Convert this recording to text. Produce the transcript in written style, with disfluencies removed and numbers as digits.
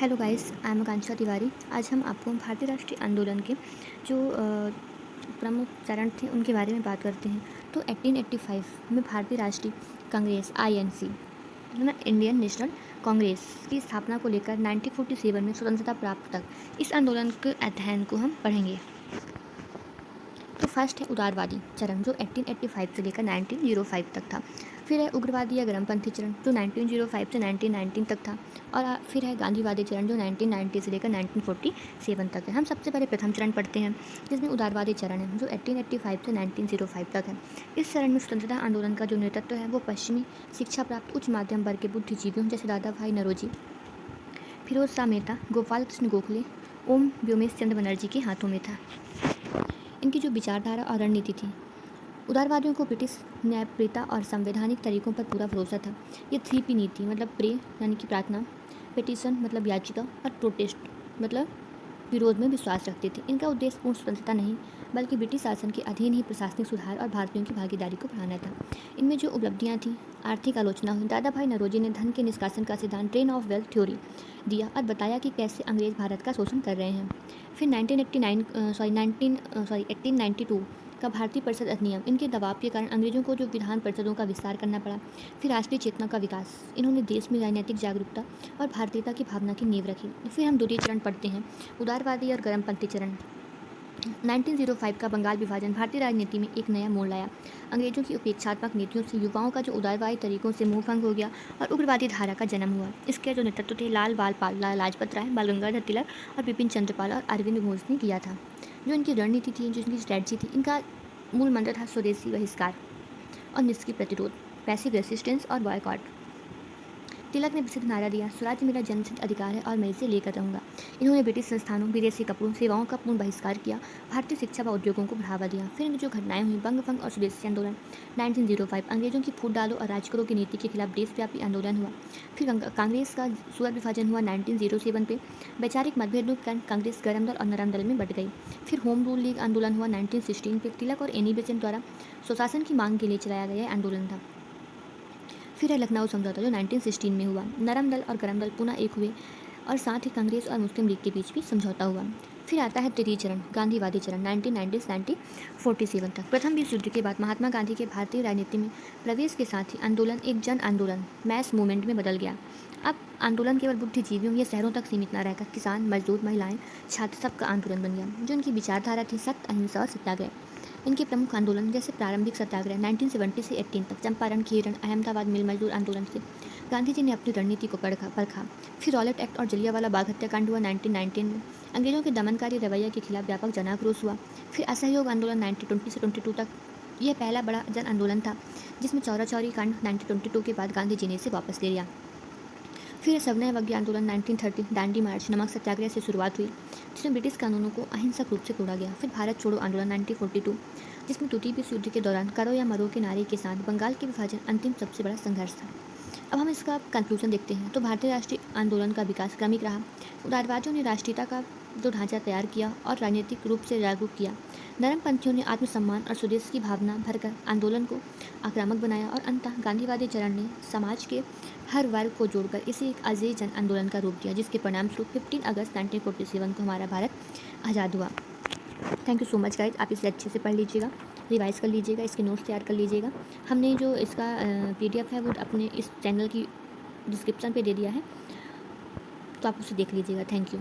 Hello guys, I am आकांक्षा तिवारी। आज हम आपको भारतीय राष्ट्रीय आंदोलन के जो प्रमुख चरण थे उनके बारे में बात करते हैं। तो 1885 में भारतीय राष्ट्रीय कांग्रेस INC है ना, इंडियन नेशनल कांग्रेस की स्थापना को लेकर 1947 में स्वतंत्रता प्राप्त तक इस आंदोलन के अध्ययन को हम पढ़ेंगे। तो फर्स्ट है उदारवादी चरण जो 1885 से लेकर 1905 तक था। फिर है उग्रवादी या गर्मपंथी चरण जो 1905 से 1919 तक था। और फिर है गांधीवादी चरण जो 1990 से लेकर 1947 तक है। हम सबसे पहले प्रथम चरण पढ़ते हैं जिसमें उदारवादी चरण है जो 1885 से 1905 तक है। इस चरण में स्वतंत्रता आंदोलन का जो नेतृत्व है वो पश्चिमी शिक्षा प्राप्त उच्च माध्यम वर्ग के बुद्धिजीवियों जैसे दादा भाई नौरोजी, फिरोज शाह मेहता, गोपाल कृष्ण गोखले, ओम व्योमेश चंद्र बनर्जी के हाथों में था। इनकी जो विचारधारा और रणनीति थी, उदारवादियों को ब्रिटिश न्यायप्रियता और संवैधानिक तरीकों पर पूरा भरोसा था। ये 3P नीति मतलब प्रे यानी कि प्रार्थना, पिटीशन मतलब याचिका और प्रोटेस्ट मतलब विरोध में विश्वास रखते थे। इनका उद्देश्य पूर्ण स्वतंत्रता नहीं बल्कि ब्रिटिश शासन के अधीन ही प्रशासनिक सुधार और भारतीयों की भागीदारी को बढ़ाना था। इनमें जो उपलब्धियां थी, आर्थिक आलोचना हुई। दादा भाई नौरोजी ने धन के निष्कासन का सिद्धांत ट्रेन ऑफ वेल्थ थ्योरी दिया और बताया कि कैसे अंग्रेज भारत का शोषण कर रहे हैं। फिर 1892 का भारतीय परिषद अधिनियम, इनके दबाव के कारण अंग्रेजों को जो विधान परिषदों का विस्तार करना पड़ा। फिर राष्ट्रीय चेतना का विकास, इन्होंने देश में राजनीतिक जागरूकता और भारतीयता की भावना की नींव रखी। फिर हम द्वितीय चरण पढ़ते हैं, उदारवादी और गर्मपंथी चरण। 1905 का बंगाल विभाजन भारतीय राजनीति में एक नया मोड़ लाया। अंग्रेजों की उपेक्षात्मक नीतियों से युवाओं का जो उदारवादी तरीकों से मोहभंग हो गया और उग्रवादी धारा का जन्म हुआ। इसके जो नेतृत्व थे लाल लाजपत राय, बाल गंगाधर तिलक और बिपिन चंद्रपाल और अरविंद घोष ने किया था। जो इनकी रणनीति थी, जो इनकी स्ट्रैटेजी थी, इनका मूल मंत्र था स्वदेशी बहिष्कार और निष्क्रिय प्रतिरोध, पैसिव रेसिस्टेंस और बॉयकॉट। तिलक ने प्रसिद्ध नारा दिया, स्वराज्य मेरा जन्मसिद्ध अधिकार है और मैं इसे लेकर रहूंगा। इन्होंने ब्रिटिश संस्थानों, विदेशी कपड़ों, सेवाओं का पूर्ण बहिष्कार किया, भारतीय शिक्षा व उद्योगों को बढ़ावा दिया। फिर इनकी जो घटनाएं हुई, बंग भंग और स्वदेशी आंदोलन 1905, अंग्रेजों की फूट डालो और राज करो की नीति के खिलाफ देशव्यापी आंदोलन हुआ। फिर कांग्रेस का सुअर विभाजन हुआ 1907 पे, वैचारिक मतभेदों के कारण कांग्रेस गरम दल और नरम दल में बट गई। फिर होम रूल लीग आंदोलन हुआ 1916 पे, तिलक और एनी बेसेंट द्वारा स्वशासन की मांग के लिए चलाया गया आंदोलन था। फिर है लखनऊ समझौता जो 1916 में हुआ, नरम दल और गरम दल पुनः एक हुए और साथ ही कांग्रेस और मुस्लिम लीग के बीच भी समझौता हुआ। फिर आता है तृतीय चरण, गांधीवादी चरण 1990 से 1947 तक। प्रथम विश्व युद्ध के बाद महात्मा गांधी के भारतीय राजनीति में प्रवेश के साथ ही आंदोलन एक जन आंदोलन, मैस मूवमेंट में बदल गया। अब आंदोलन केवल बुद्धिजीवियों या शहरों तक सीमित न रहकर किसान, मजदूर, महिलाएं, छात्र सबका आंदोलन बन गया। जो इनकी विचारधारा थी सत्य, अहिंसा और सत्याग्रह। इनके प्रमुख आंदोलन जैसे प्रारंभिक सत्याग्रह 1970 से 18 तक, चंपारण, खीरण, अहमदाबाद मिल मजदूर आंदोलन से गांधी जी ने अपनी रणनीति को परखा। फिर रॉलेट एक्ट और जलियांवाला बाग हत्याकांड हुआ 1919 में, अंग्रेजों के दमनकारी रवैया के खिलाफ व्यापक जन आक्रोश हुआ। फिर असहयोग आंदोलन 1920 से 22 तक, यह पहला बड़ा जन आंदोलन था जिसमें चौरा चौरी कांड 1922 के बाद गांधी जी ने इसे वापस ले लिया। फिर सविनय अवज्ञा आंदोलन 1930, दांडी मार्च, नमक सत्याग्रह से शुरुआत हुई जिसमें ब्रिटिश कानूनों को अहिंसक रूप से तोड़ा गया। फिर भारत छोड़ो आंदोलन 1942, जिसमें द्वितीय विश्व युद्ध के दौरान करो या मरो के नारे के साथ बंगाल के विभाजन अंतिम सबसे बड़ा संघर्ष था। अब हम इसका कंक्लूजन देखते हैं। तो भारतीय राष्ट्रीय आंदोलन का विकास क्रमिक रहा। उदारवादियों ने राष्ट्रीयता का जो ढांचा तैयार किया और राजनीतिक रूप से जागरूक किया। नरमपंथियों ने आत्मसम्मान और स्वदेश की भावना भरकर आंदोलन को आक्रामक बनाया और अंततः गांधीवादी चरण ने समाज के हर वर्ग को जोड़कर इसे एक अजय जन आंदोलन का रूप दिया, जिसके परिणामस्वरूप 15 अगस्त 1947 को हमारा भारत आज़ाद हुआ। Thank you so much guys. आप इसे अच्छे से पढ़ लीजिएगा, रिवाइज कर लीजिएगा, इसके नोट्स तैयार कर लीजिएगा। हमने जो इसका PDF है वो अपने इस चैनल की डिस्क्रिप्शन पे दे दिया है, तो आप उसे देख लीजिएगा। Thank you.